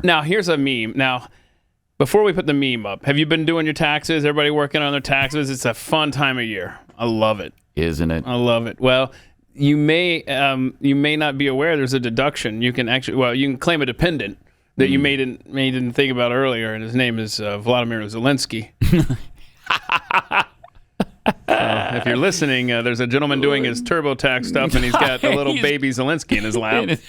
Now, here's a meme. Now, before we put the meme up, have you been doing your taxes? Everybody working on their taxes? It's a fun time of year. I love it. Isn't it? I love it. Well, you may not be aware there's a deduction. You can you can claim a dependent that you may didn't think about earlier, and his name is Vladimir Zelensky. If you're listening, there's a gentleman doing his TurboTax stuff, and he's got a little baby Zelensky in his lap.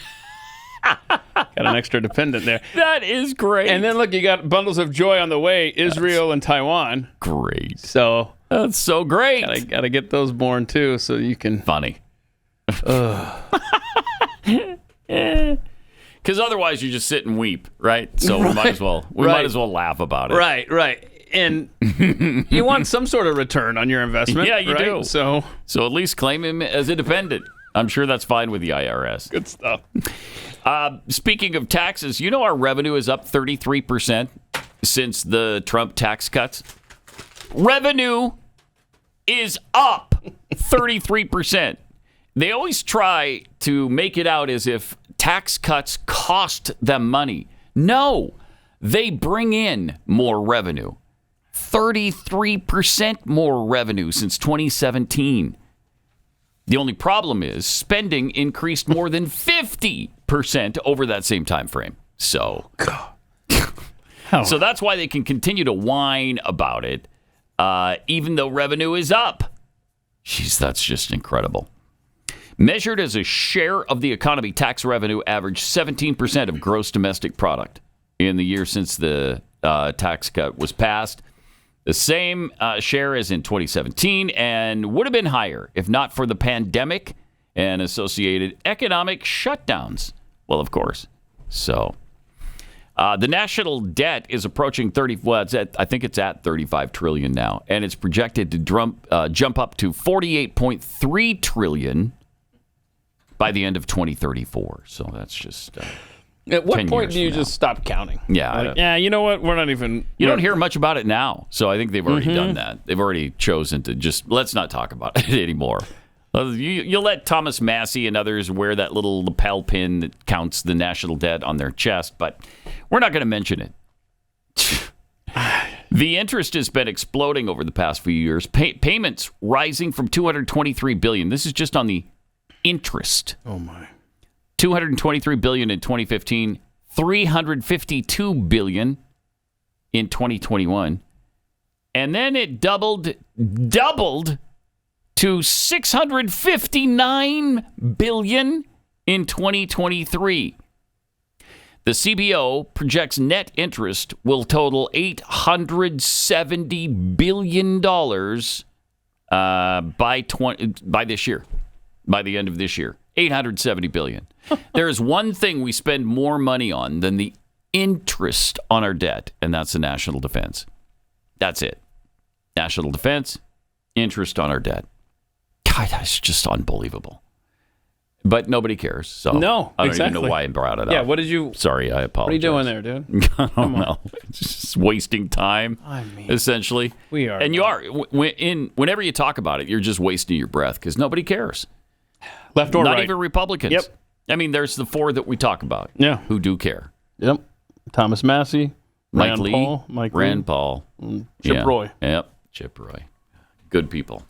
Got an extra dependent there. That is great. And then look, you got bundles of joy on the way, Israel and Taiwan. Great. So that's so great. Gotta get those born too, so you can. Funny. Because otherwise you just sit and weep, right? So we might as well laugh about it. Right. And you want some sort of return on your investment. Yeah, you do. So at least claim him as a dependent. I'm sure that's fine with the IRS. Good stuff. Speaking of taxes, you know our revenue is up 33% since the Trump tax cuts. Revenue is up 33%. They always try to make it out as if tax cuts cost them money. No, they bring in more revenue. 33% more revenue since 2017. The only problem is spending increased more than 50% over that same time frame. So that's why they can continue to whine about it, even though revenue is up. Jeez, that's just incredible. Measured as a share of the economy, tax revenue averaged 17% of gross domestic product in the year since the tax cut was passed. The same share as in 2017 and would have been higher if not for the pandemic and associated economic shutdowns. Well, of course. So the national debt is approaching I think it's at $35 trillion now, and it's projected to jump up to $48.3 trillion by the end of 2034. So that's just... At what point do you just stop counting? Yeah. You know what? We're not even... You don't hear much about it now. So I think they've already done that. They've already chosen to just, let's not talk about it anymore. You'll let Thomas Massey and others wear that little lapel pin that counts the national debt on their chest, but we're not going to mention it. The interest has been exploding over the past few years. Payments rising from $223 billion. This is just on the interest. Oh, my. $223 billion in 2015, $352 billion in 2021, and then it doubled to $659 billion in 2023. The CBO projects net interest will total $870 billion by this year, by the end of this year. $870 billion. There is one thing we spend more money on than the interest on our debt, and that's the national defense. That's it. National defense, interest on our debt. God, that's just unbelievable. But nobody cares. So no, I don't exactly. even know why I brought it up. Yeah, what did you... Sorry, I apologize. What are you doing there, dude? I don't know. It's just wasting time, essentially. We are. And you are. Whenever you talk about it, you're just wasting your breath because nobody cares. Left or right. Not even Republicans. Yep. I mean, there's the four that we talk about. Yeah. Who do care. Yep. Thomas Massey, Mike Rand Lee, Paul, Rand Paul, Chip Roy. Yep. Chip Roy. Good people.